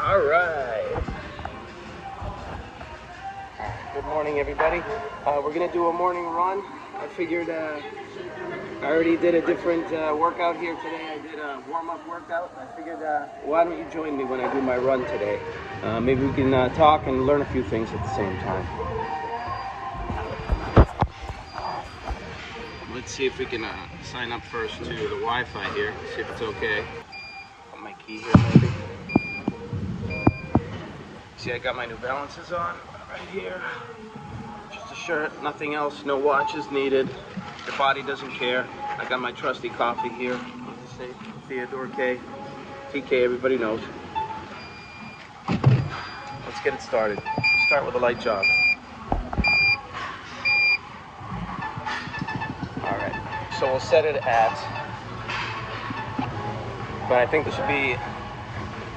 All right. Good morning, everybody. We're gonna do a morning run. I figured I already did a different workout here today. I did a warm-up workout. I figured, why don't you join me when I do my run today? Maybe we can talk and learn a few things at the same time. Let's see if we can sign up first to the Wi-Fi here. See if it's okay. Put my key here, maybe. See, I got my New Balances on right here. Just a shirt, nothing else. No watches needed. Your body doesn't care. I got my trusty coffee here. What does it say? Theodore K. TK, everybody knows. Let's get it started. Start with a light jog. All right. So we'll set it at, but I think this would be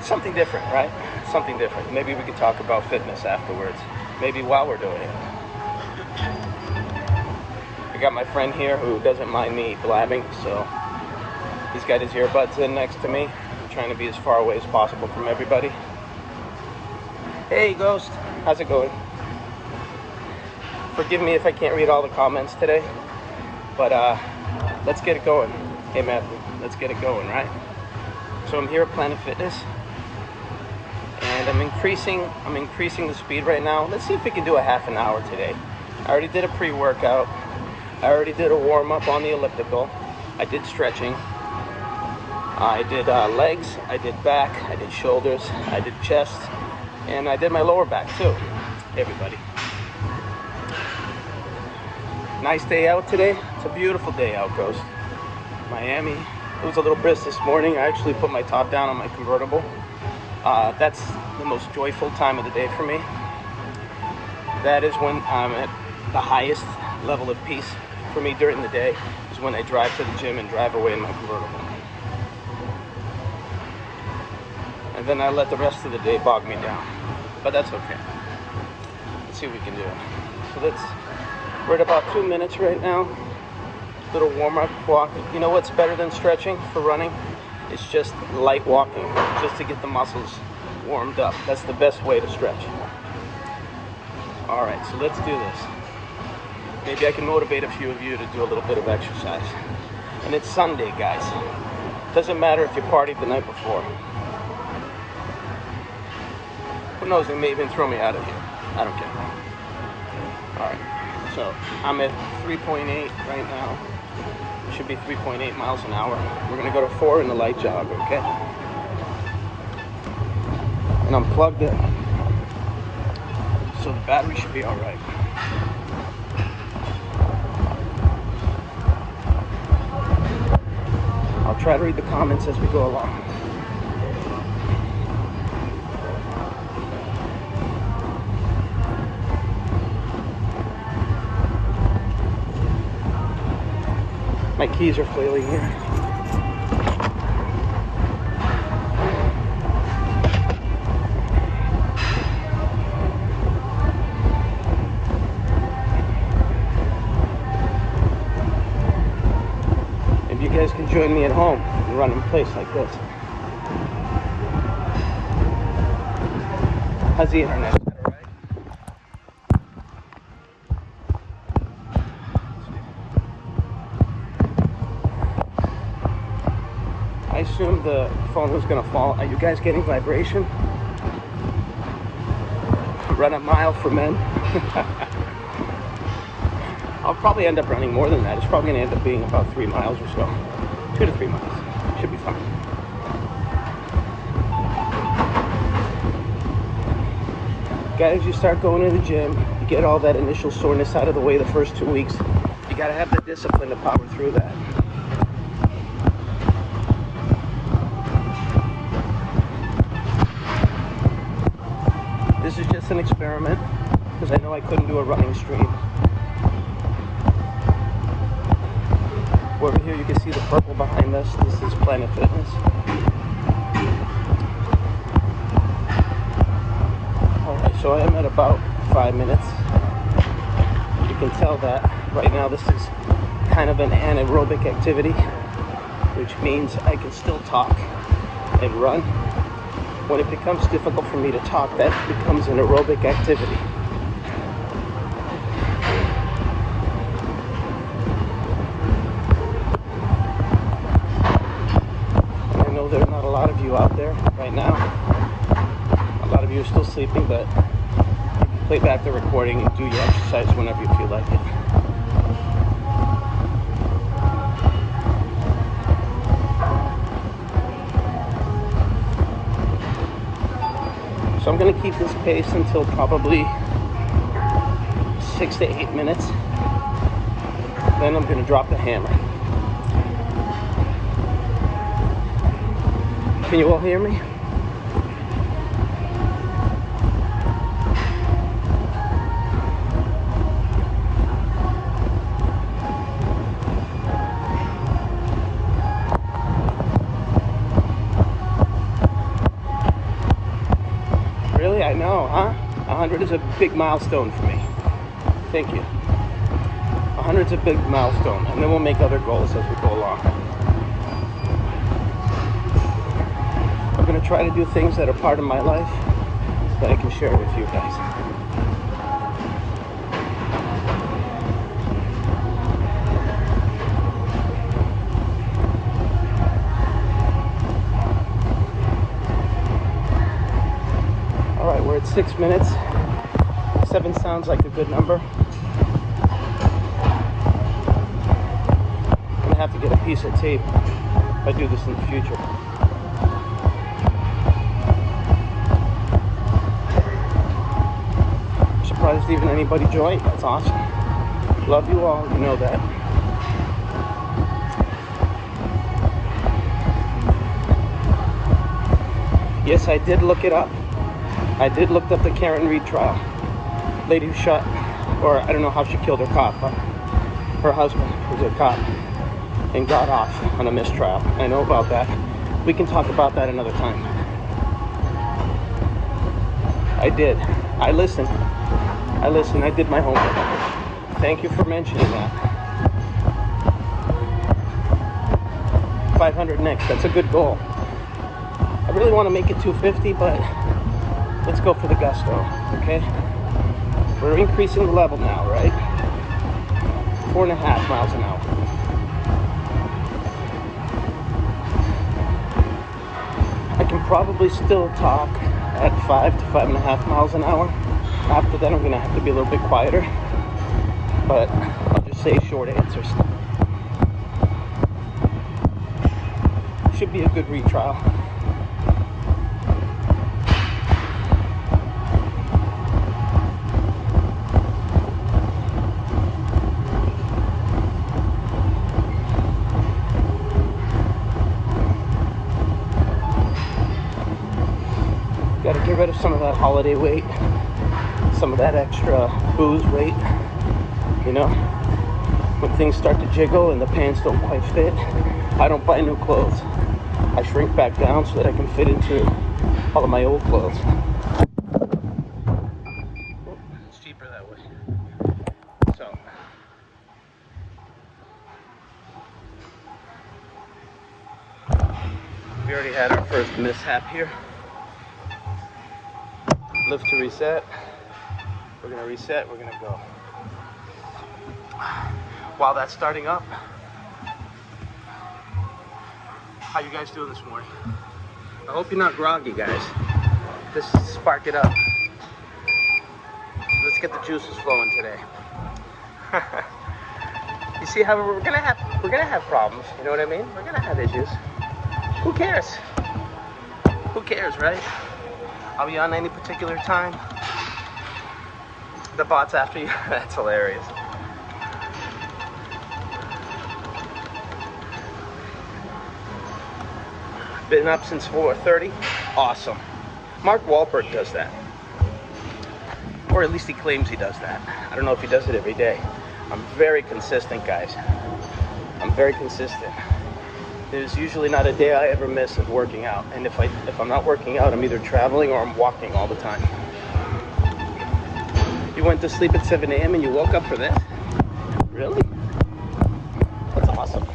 something different, right? Something different. Maybe we could talk about fitness afterwards. Maybe while we're doing it. I got my friend here who doesn't mind me blabbing, so he's got his earbuds in next to me. I'm trying to be as far away as possible from everybody. Hey, Ghost. How's it going? Forgive me if I can't read all the comments today, but let's get it going. Hey, Matthew, let's get it going, right? So I'm here at Planet Fitness, and I'm increasing the speed right now. Let's see if we can do a half an hour today. I already did a pre-workout. I already did a warm-up on the elliptical. I did stretching. I did legs. I did back. I did shoulders. I did chest, and I did my lower back too. Hey, everybody. Nice day out today. It's a beautiful day out, Ghost. Miami. It was a little brisk this morning. I actually put my top down on my convertible. That's the most joyful time of the day for me. That is when I'm at the highest level of peace for me during the day, is when I drive to the gym and drive away in my convertible. And then I let the rest of the day bog me down. But that's okay. Let's see what we can do. So we're at about 2 minutes right now. Little warm-up walk. You know what's better than stretching for running? It's just light walking, just to get the muscles warmed up. That's the best way to stretch. All right, so let's do this. Maybe I can motivate a few of you to do a little bit of exercise. And it's Sunday, guys. Doesn't matter if you partied the night before. Who knows, they may even throw me out of here. I don't care. All right, so I'm at 3.8 right now. Should be 3.8 miles an hour. We're gonna go to 4 in the light jog, okay? And I'm plugged in, so the battery should be all right. I'll try to read the comments as we go along. My keys are flailing here. Maybe you guys can join me at home and run in a place like this. How's the internet? I assumed the phone was gonna fall. Are you guys getting vibration? Run a mile for men. I'll probably end up running more than that. It's probably gonna end up being about 3 miles or so. 2 to 3 miles. Should be fine. Guys, you start going to the gym, you get all that initial soreness out of the way the first 2 weeks. You gotta have the discipline to power through that. This is just an experiment, because I know I couldn't do a running stream. Over here you can see the purple behind us. This is Planet Fitness. Alright, so I am at about 5 minutes. You can tell that right now this is kind of an anaerobic activity, which means I can still talk and run. When it becomes difficult for me to talk, that becomes an aerobic activity. And I know there are not a lot of you out there right now. A lot of you are still sleeping, but play back the recording and do your exercise whenever you feel like it. So I'm going to keep this pace until probably 6 to 8 minutes. Then I'm going to drop the hammer. Can you all hear me? Really? I know, huh? 100 is a big milestone for me. Thank you. 100 is a big milestone, and then we'll make other goals as we go along. I'm going to try to do things that are part of my life that I can share with you guys. Alright, we're at 6 minutes. 7 sounds like a good number. I'm going to have to get a piece of tape if I do this in the future. I'm surprised even anybody joined. That's awesome. Love you all, you know that. Yes, I did look it up. I did look up the Karen Reed trial. Lady who shot, or I don't know how she killed her cop, but her husband was a cop and got off on a mistrial. I know about that. We can talk about that another time. I did. I listened. I did my homework. Thank you for mentioning that. 500 next. That's a good goal. I really want to make it 250, but let's go for the gusto, okay? We're increasing the level now, right? 4.5 miles an hour. I can probably still talk at 5 to 5.5 miles an hour. After that, I'm gonna have to be a little bit quieter, but I'll just say short answers. Should be a good retrial. Got to get rid of some of that holiday weight, some of that extra booze weight, you know. When things start to jiggle and the pants don't quite fit, I don't buy new clothes. I shrink back down so that I can fit into all of my old clothes. It's cheaper that way. So, we already had our first mishap here. Lift to reset. We're gonna reset, we're gonna go. While that's starting up, how you guys doing this morning? I hope you're not groggy, guys. Just spark it up. Let's get the juices flowing today. You see how we're gonna have problems, you know what I mean? We're gonna have issues. Who cares? Who cares, right? Are we on any particular time? The bot's after you? That's hilarious. Been up since 4:30. Awesome. Mark Wahlberg does that. Or at least he claims he does that. I don't know if he does it every day. I'm very consistent, guys. I'm very consistent. There's usually not a day I ever miss of working out. And if I'm not working out, I'm either traveling or I'm walking all the time. You went to sleep at 7 a.m. and you woke up for this? Really? That's awesome.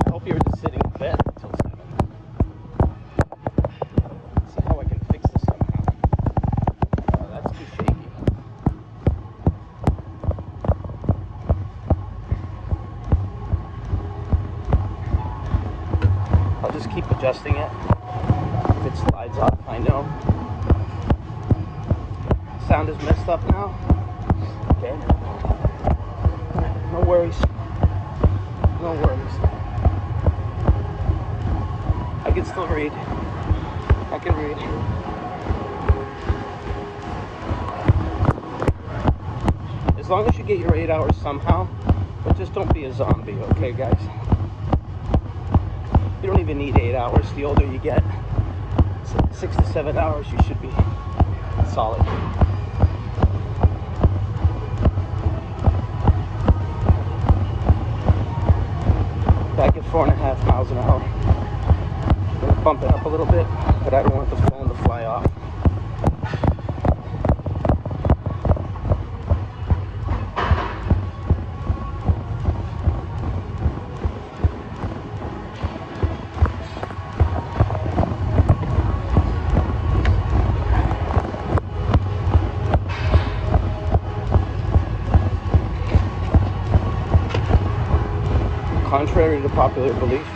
I hope you were just sitting in bed until 7. adjusting it. If it slides off, I know. Sound is messed up now. Okay. No worries. No worries. I can still read. I can read. As long as you get your 8 hours somehow, but just don't be a zombie, okay, guys? You don't even need 8 hours. The older you get, 6 to 7 hours, you should be solid. Back at 4.5 miles an hour. I'm gonna bump it up a little bit, but I don't want the phone to fly off. Contrary to popular belief,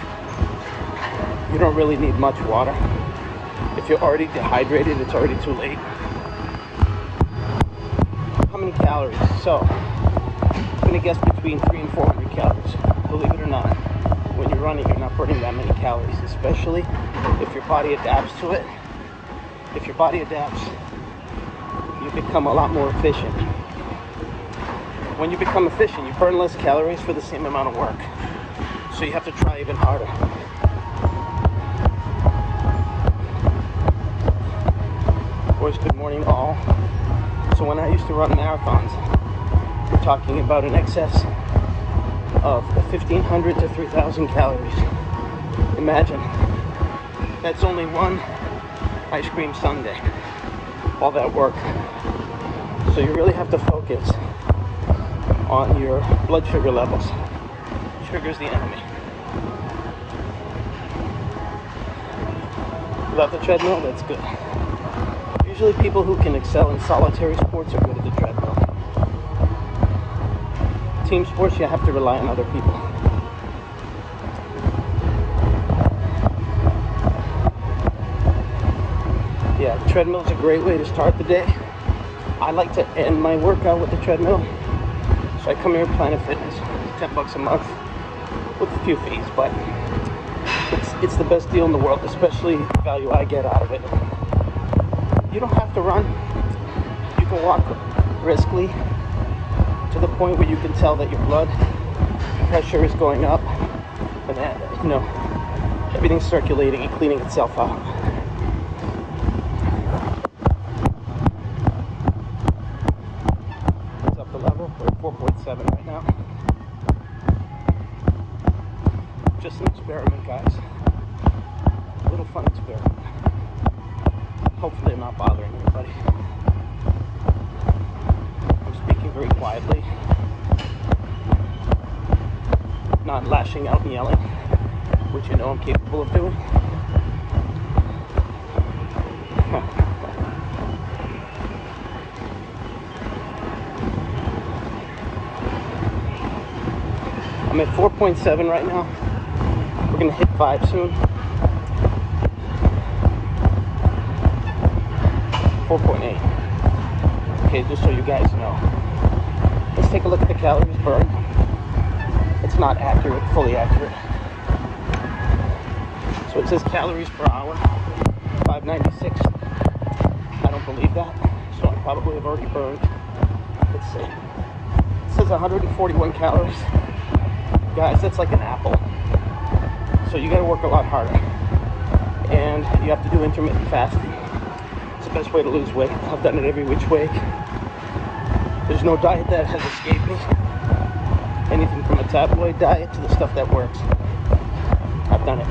you don't really need much water. If you're already dehydrated, it's already too late. How many calories? So, I'm gonna guess between 300 and 400 calories. Believe it or not, when you're running, you're not burning that many calories, especially if your body adapts to it. If your body adapts, you become a lot more efficient. When you become efficient, you burn less calories for the same amount of work. So you have to try even harder. Boys, good morning all. So when I used to run marathons, we're talking about an excess of 1,500 to 3,000 calories. Imagine, that's only one ice cream sundae. All that work. So you really have to focus on your blood sugar levels. Sugar's the enemy. Without the treadmill, that's good. Usually people who can excel in solitary sports are good at the treadmill. Team sports, you have to rely on other people. Yeah, the treadmill is a great way to start the day. I like to end my workout with the treadmill. So I come here, Planet Fitness, $10 a month. With a few fees, but it's the best deal in the world, especially the value I get out of it. You don't have to run. You can walk briskly to the point where you can tell that your blood pressure is going up and that, you know, everything's circulating and cleaning itself out. Let's up the level. We're at 4.7 right now. Just an experiment, guys. A little fun experiment. Hopefully I'm not bothering anybody. I'm speaking very quietly. Not lashing out and yelling, which you know I'm capable of doing. I'm at 4.7 right now. We're gonna hit 5 soon. 4.8. Okay, just so you guys know. Let's take a look at the calories burned. It's not accurate, fully accurate. So it says calories per hour, 596. I don't believe that, so I probably have already burned. Let's see. It says 141 calories. Guys, that's like an apple. So you gotta work a lot harder. And you have to do intermittent fasting. It's the best way to lose weight. I've done it every which way. There's no diet that has escaped me. Anything from a tabloid diet to the stuff that works. I've done it.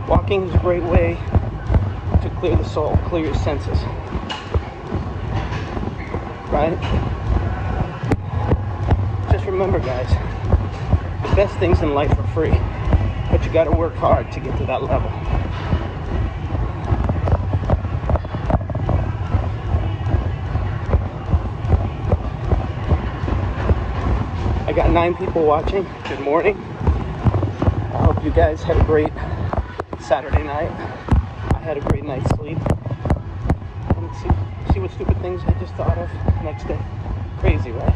Walking is a great way to clear the soul, clear your senses. Right? Just remember, guys, the best things in life are free, but you got to work hard to get to that level. I got 9 people watching. Good morning. I hope you guys had a great Saturday night. I had a great night's sleep. And see what stupid things I just thought of next day. Crazy, right?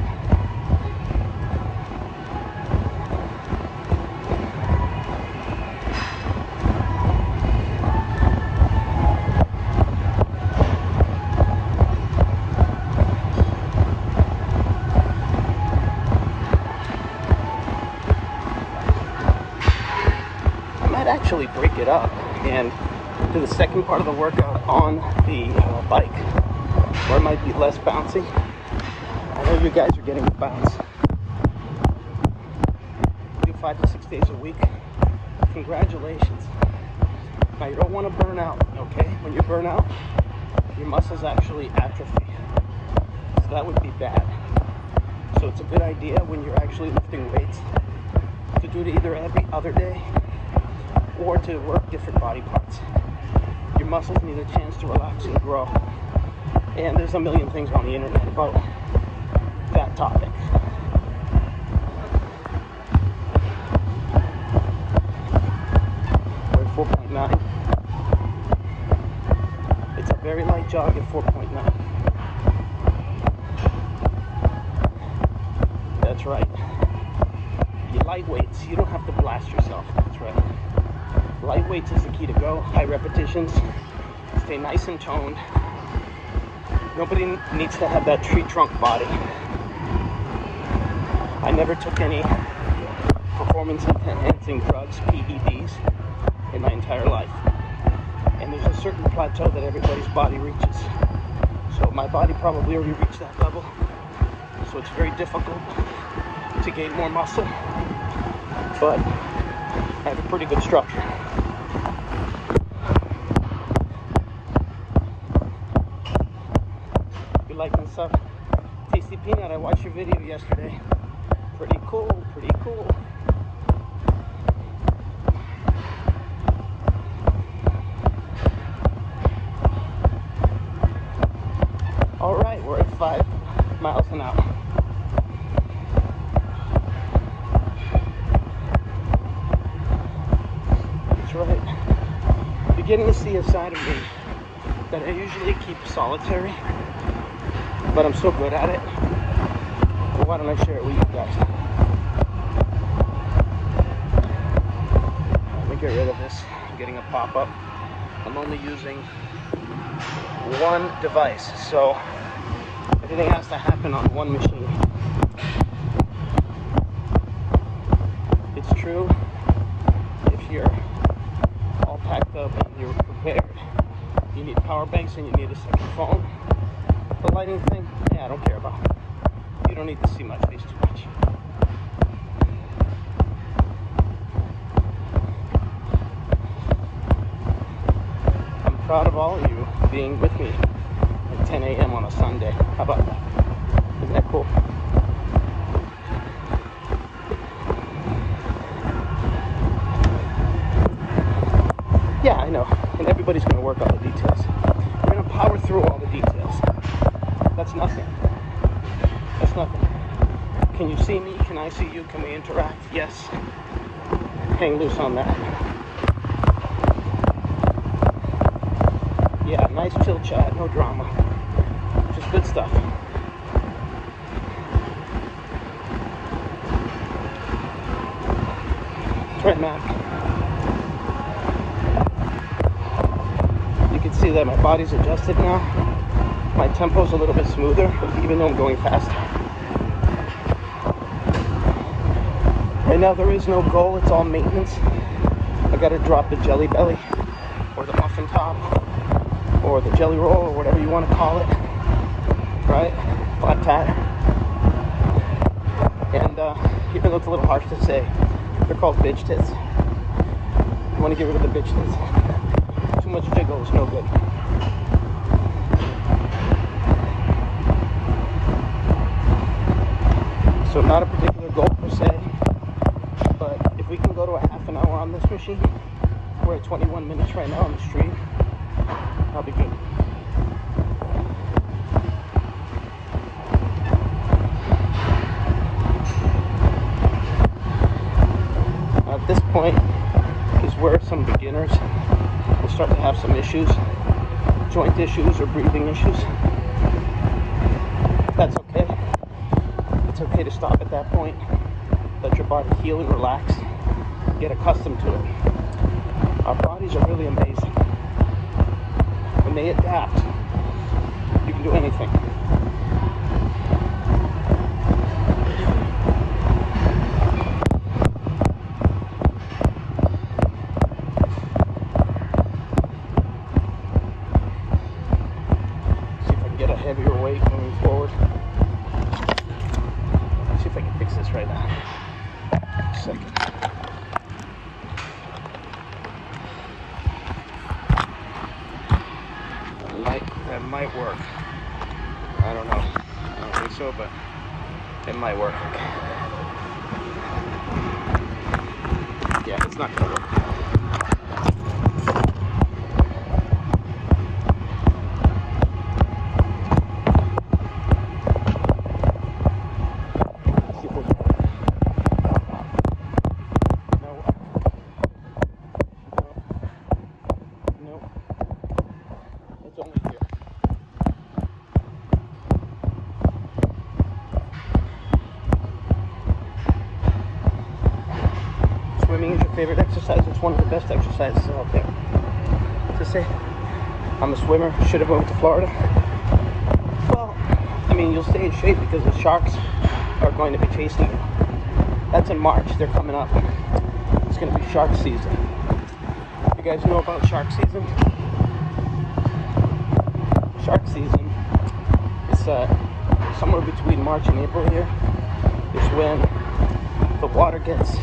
Actually break it up and do the second part of the workout on the bike, where it might be less bouncy. I know you guys are getting the bounce. Do 5 to 6 days a week. Congratulations. Now you don't want to burn out, okay? When you burn out, your muscles actually atrophy. So that would be bad. So it's a good idea when you're actually lifting weights to do it either every other day or to work different body parts. Your muscles need a chance to relax and grow. And there's a million things on the internet about that topic. We're at 4.9. It's a very light jog at 4.9. That's right. You light weights, you don't have to blast yourself. That's right. Light weights is the key to go. High repetitions. Stay nice and toned. Nobody needs to have that tree trunk body. I never took any performance enhancing drugs, PEDs, in my entire life. And there's a certain plateau that everybody's body reaches. So my body probably already reached that level. So it's very difficult to gain more muscle. But I have a pretty good structure. You liking stuff? Tasty Peanut, I watched your video yesterday. Pretty cool, pretty cool. Alright, we're at 5 miles an hour. Right. Beginning to see a side of me that I usually keep solitary, but I'm so good at it. Well, why don't I share it with you guys? Let me get rid of this. I'm getting a pop-up. I'm only using one device, so everything has to happen on one machine. It's true if you're packed up and you're prepared. You need power banks and you need a second phone. The lighting thing, yeah, I don't care about. You don't need to see my face too much. I'm proud of all of you being with me at 10 a.m. on a Sunday. How about that? Isn't that cool? Yeah, I know, and everybody's going to work all the details. We're going to power through all the details. That's nothing. That's nothing. Can you see me? Can I see you? Can we interact? Yes. Hang loose on that. Yeah, nice chill chat, no drama. Just good stuff. Treadmill. See that my body's adjusted now. My tempo's a little bit smoother, even though I'm going fast. Right now there is no goal, it's all maintenance. I gotta drop the jelly belly, or the muffin top, or the jelly roll, or whatever you want to call it. Right? Flat tire. And even though it's a little harsh to say, they're called bitch tits. You want to get rid of the bitch tits. Too much jiggle is no good. So not a particular goal per se, but if we can go to a half an hour on this machine, we're at 21 minutes right now on the street, I'll be good. point is where some beginners will start to have some issues, joint issues or breathing issues. That's okay. It's okay to stop at that point, let your body heal and relax, get accustomed to it. Our bodies are really amazing. When they adapt, you can do anything. See if I can get a heavier weight moving forward. See if I can fix this right now. A second. That might work. I don't know. I don't think so, but it might work. Yeah, it's not gonna work. Swimming is your favorite exercise. It's one of the best exercises out there. To say, I'm a swimmer, should have moved to Florida. Well, I mean, you'll stay in shape because the sharks are going to be chasing you. That's in March. They're coming up. It's going to be shark season. You guys know about shark season? Shark season is somewhere between March and April here. It's when the water gets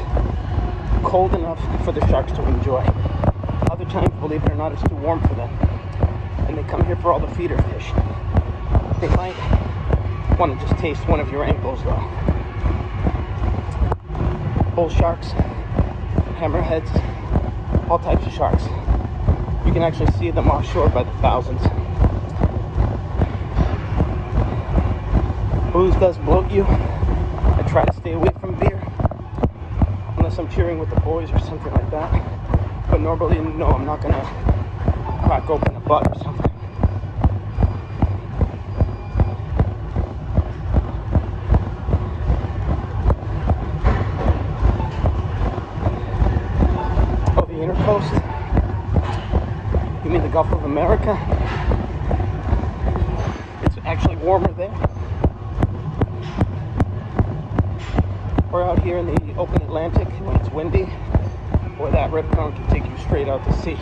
cold enough for the sharks to enjoy. Other times, believe it or not, it's too warm for them. And they come here for all the feeder fish. They might want to just taste one of your ankles though. Bull sharks, hammerheads, all types of sharks. You can actually see them offshore by the thousands. Booze does bloat you. I try to stay away from beer unless I'm cheering with the boys or something like that. But normally, no, I'm not gonna crack open a butt or something. Oh, the Intercoast? You mean the Gulf of America? It's actually warmer there. We're out here in the open Atlantic when it's windy. Boy, that rip current can take you straight out to sea.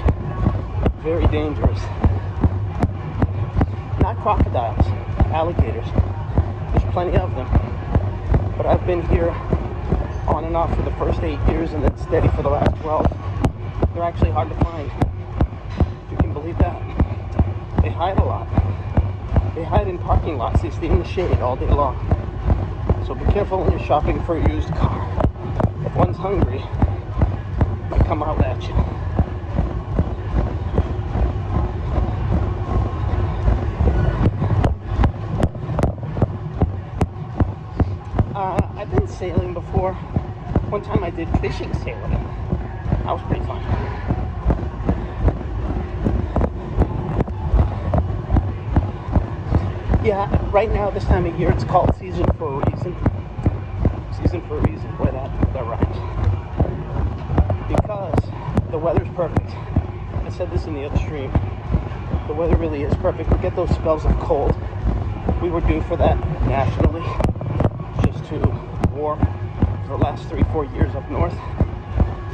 Very dangerous. Not crocodiles, alligators. There's plenty of them. But I've been here on and off for the first 8 years and then steady for the last 12. They're actually hard to find. You can believe that. They hide a lot. They hide in parking lots. They stay in the shade all day long. So be careful when you're shopping for a used car. If one's hungry, it might come out at you. I've been sailing before. One time I did fishing sailing. That was pretty fun. Yeah, right now, this time of year, it's called season for a reason. Season for a reason. Boy, that rhymes. Because the weather's perfect. I said this in the other stream. The weather really is perfect. We get those spells of cold. We were due for that nationally. Just too warm for the last 3-4 years up north.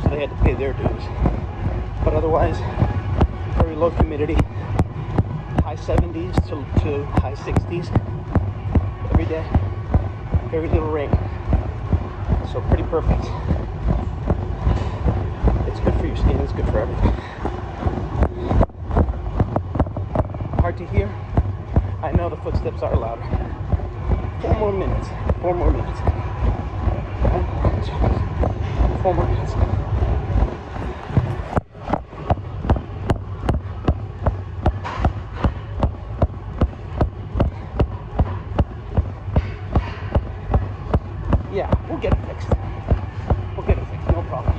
So they had to pay their dues. But otherwise, very low humidity. High 70s to high 60s every day. Very little rain. So pretty perfect. It's good for your skin, it's good for everything. Hard to hear? I know the footsteps are louder. 4 more minutes. 4 more minutes. 4 more minutes. Yeah, we'll get it fixed. We'll get it fixed, no problem.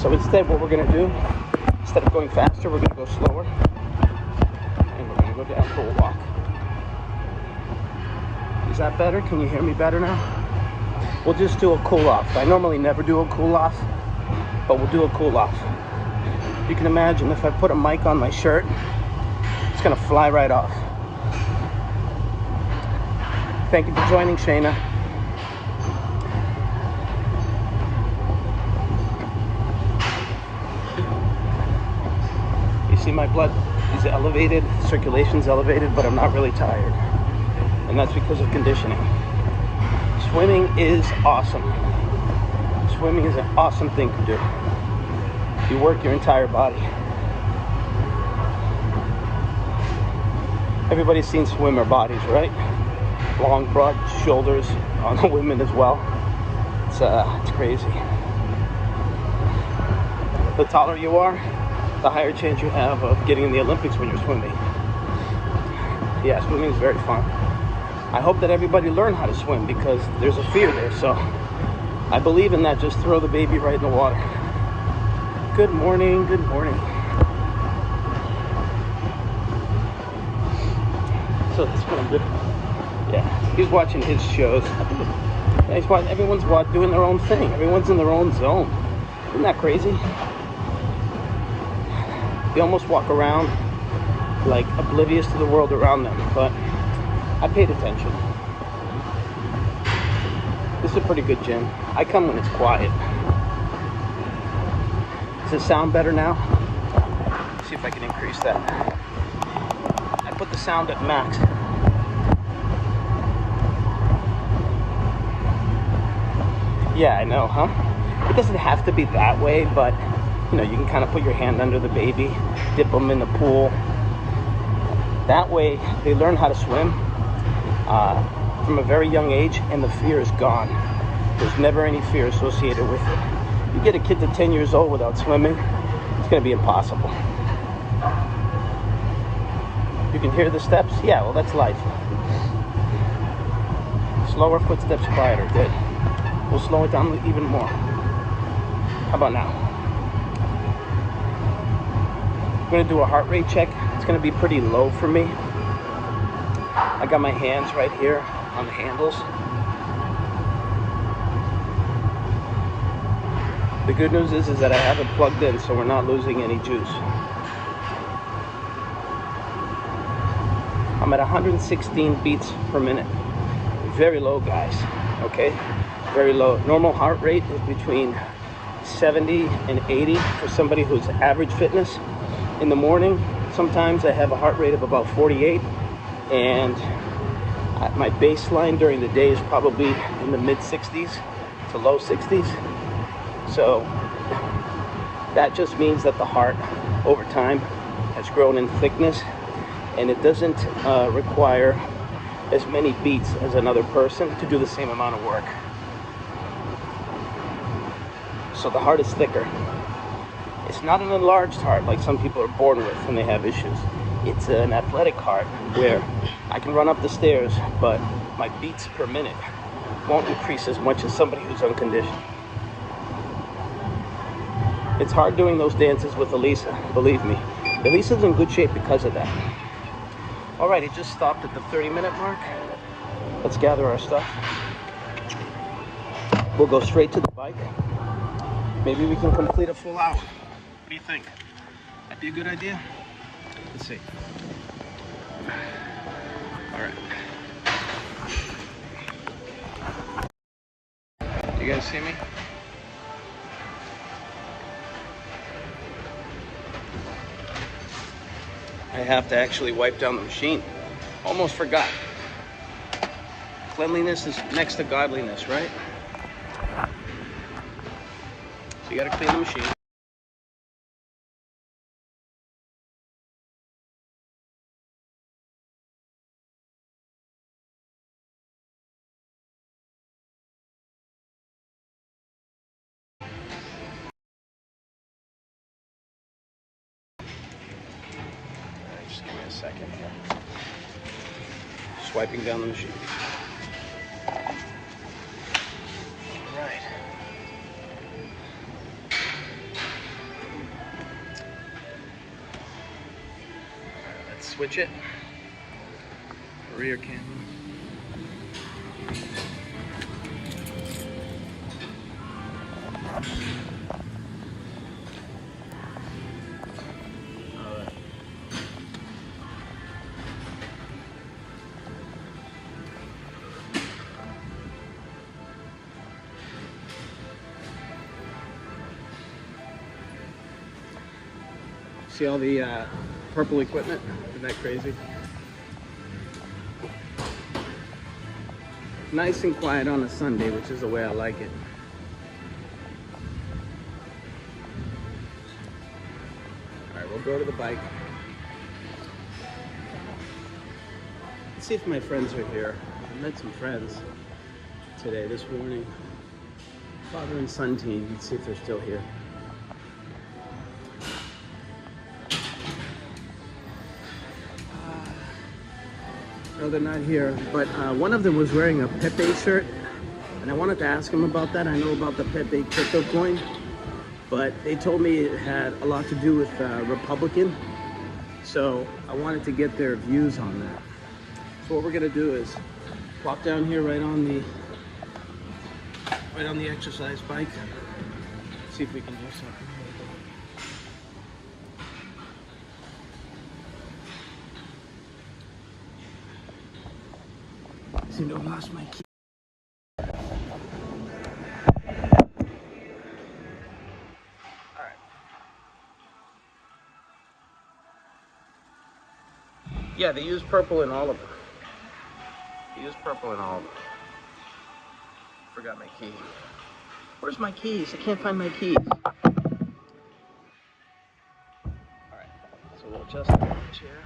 So instead, what we're gonna do, instead of going faster, we're gonna go slower, and we're gonna go down for a walk. Is that better? Can you hear me better now? We'll just do a cool off. I normally never do a cool off, but we'll do a cool off. You can imagine if I put a mic on my shirt, it's gonna fly right off. Thank you for joining, Shayna. You see my blood is elevated, circulation's elevated, but I'm not really tired. And that's because of conditioning. Swimming is awesome. Swimming is an awesome thing to do. You work your entire body. Everybody's seen swimmer bodies, right? Long, broad shoulders on the women as well. It's crazy. The taller you are, the higher chance you have of getting in the Olympics when you're swimming. Yeah, swimming is very fun. I hope that everybody learn how to swim because there's a fear there. So I believe in that. Just throw the baby right in the water. Good morning, good morning. So that's what I'm doing. Yeah, he's watching his shows. Everyone's doing their own thing. Everyone's in their own zone. Isn't that crazy? They almost walk around like oblivious to the world around them, but I paid attention. This is a pretty good gym. I come when it's quiet. Does it sound better now? Let's see if I can increase that. I put the sound at max. Yeah, I know, huh? It doesn't have to be that way, but you know, you can kind of put your hand under the baby, dip them in the pool. That way, they learn how to swim from a very young age, and the fear is gone. There's never any fear associated with it. You get a kid to 10 years old without swimming, it's going to be impossible. You can hear the steps? Yeah, well, that's life. Slower footsteps, quieter. Good. We'll slow it down even more. How about now? I'm going to do a heart rate check. It's going to be pretty low for me. I got my hands right here on the handles. The good news is that I have it plugged in, so we're not losing any juice. I'm at 116 beats per minute. Very low, guys. Okay? Very low. Normal heart rate is between 70 and 80 for somebody who's average fitness. In the morning, sometimes I have a heart rate of about 48, and my baseline during the day is probably in the mid 60s to low 60s. So that just means that the heart over time has grown in thickness, and it doesn't require as many beats as another person to do the same amount of work. So the heart is thicker. It's not an enlarged heart like some people are born with when they have issues. It's an athletic heart where I can run up the stairs, but my beats per minute won't increase as much as somebody who's unconditioned. It's hard doing those dances with Elisa, believe me. Elisa's in good shape because of that. All right, it just stopped at the 30-minute mark. Let's gather our stuff. We'll go straight to the bike. Maybe we can complete a full hour. What do you think? That'd be a good idea? Let's see. All right. You guys see me? I have to actually wipe down the machine. Almost forgot. Cleanliness is next to godliness, right? So you gotta clean the machine. Just give me a second here. Just wiping down the machine. All right. switch it. Rear camera. Alright. See all the purple equipment? Isn't that crazy? Nice and quiet on a Sunday, which is the way I like it. Alright, we'll go to the bike. Let's see if my friends are here. I met some friends today, this morning. Father and son team. Let's see if they're still here. No, they're not here, but one of them was wearing a Pepe shirt, and I wanted to ask him about that. I know about the Pepe crypto coin, but they told me it had a lot to do with Republican, so I wanted to get their views on that. So what we're gonna do is plop down here right on the exercise bike, see if we can do something. I seem to have lost my key. Alright. Yeah, they use purple in all of them. They use purple in all of them. Forgot my key. Where's my keys? I can't find my keys. Alright, so we'll adjust the chair.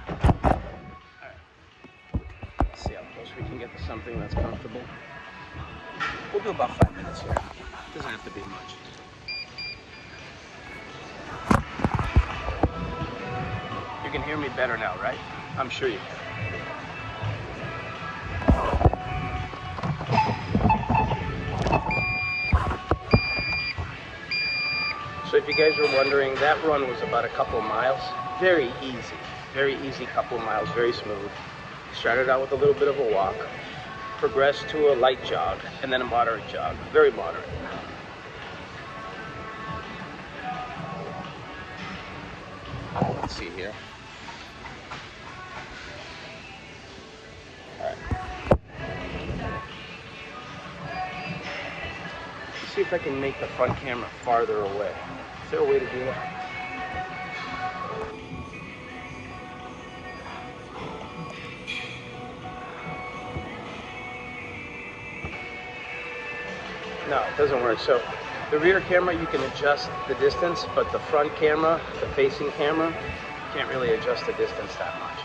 See how close we can get to something that's comfortable. We'll do about 5 minutes here. Doesn't have to be much. You can hear me better now, right? I'm sure you can. So if you guys were wondering, that run was about a couple miles. Very easy couple miles, very smooth. Started out with a little bit of a walk, progressed to a light jog, and then a moderate jog, very moderate. Let's see here. All right. Let's see if I can make the front camera farther away. Is there a way to do that? No, it doesn't work. So the rear camera, you can adjust the distance, but the front camera, the facing camera, you can't really adjust the distance that much.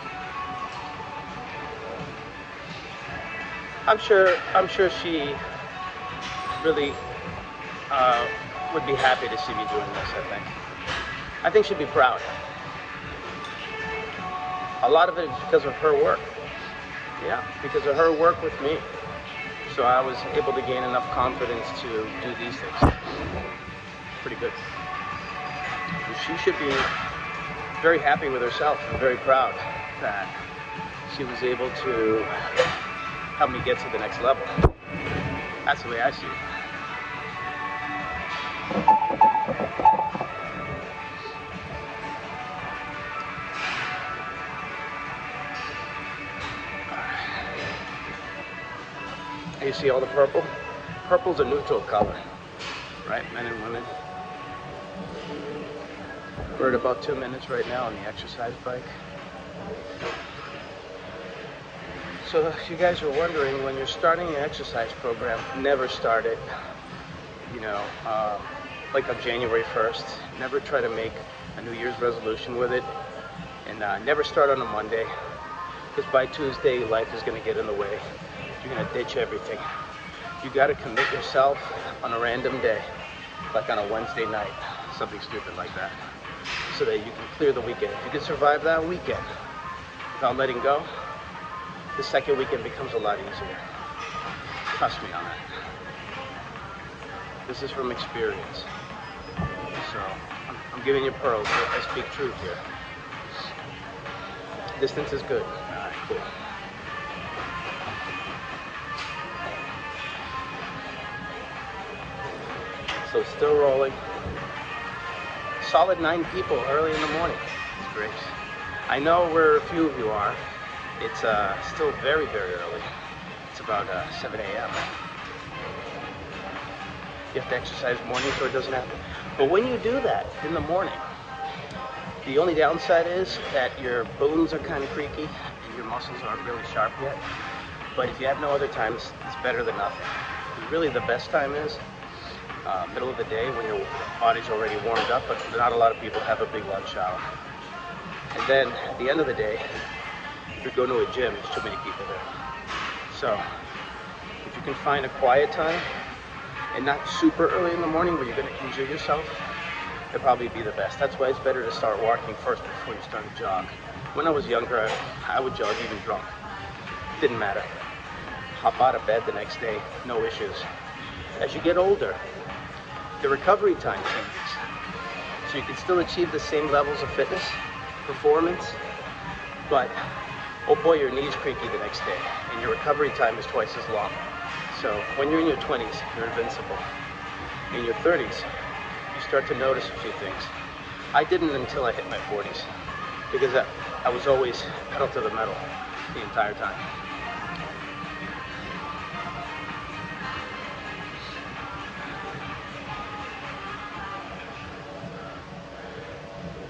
I'm sure she really would be happy to see me doing this, I think. I think she'd be proud. A lot of it is because of her work. Yeah, because of her work with me. So I was able to gain enough confidence to do these things. Pretty good. And she should be very happy with herself and very proud that she was able to help me get to the next level. That's the way I see it. You see all the purple? Purple's a neutral color, right, men and women? We're at about 2 minutes right now on the exercise bike. So if you guys are wondering, when you're starting an exercise program, never start it, like on January 1st. Never try to make a New Year's resolution with it, and never start on a Monday, because by Tuesday, life is going to get in the way. You're going to ditch everything. You got to commit yourself on a random day, like on a Wednesday night, something stupid like that, so that you can clear the weekend. If you can survive that weekend without letting go, the second weekend becomes a lot easier. Trust me on that. This is from experience. So I'm giving you pearls. I speak truth here. Distance is good. Alright, cool. So still rolling. Solid 9 people early in the morning. It's great. I know where a few of you are. It's still very, very early. It's about 7 a.m. You have to exercise morning so it doesn't happen. But when you do that in the morning, the only downside is that your bones are kind of creaky and your muscles aren't really sharp yet. But if you have no other time, it's better than nothing. Really the best time is middle of the day when your body's already warmed up, but not a lot of people have a big lunch shower. And then at the end of the day, if you're going to a gym, there's too many people there. So if you can find a quiet time and not super early in the morning where you're going to injure yourself, it'd probably be the best. That's why it's better to start walking first before you start a jog. When I was younger, I would jog even drunk. Didn't matter. Hop out of bed the next day, no issues. As you get older, the recovery time changes. So you can still achieve the same levels of fitness, performance, but oh boy, your knee's creaky the next day, and your recovery time is twice as long. So when you're in your 20s, you're invincible. In your 30s, you start to notice a few things. I didn't until I hit my 40s, because I was always pedal to the metal the entire time.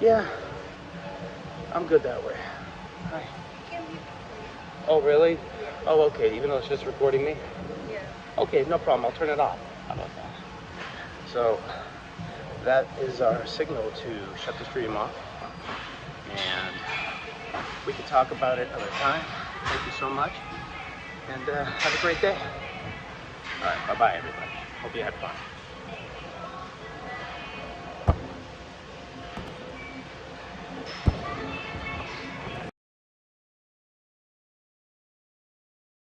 Yeah, I'm good that way. Hi. Oh, really? Oh, okay, even though it's just recording me? Yeah. Okay, no problem, I'll turn it off. How about that? So, that is our signal to shut the stream off. And we can talk about it another time. Thank you so much. And have a great day. All right, bye-bye, everybody. Hope you had fun.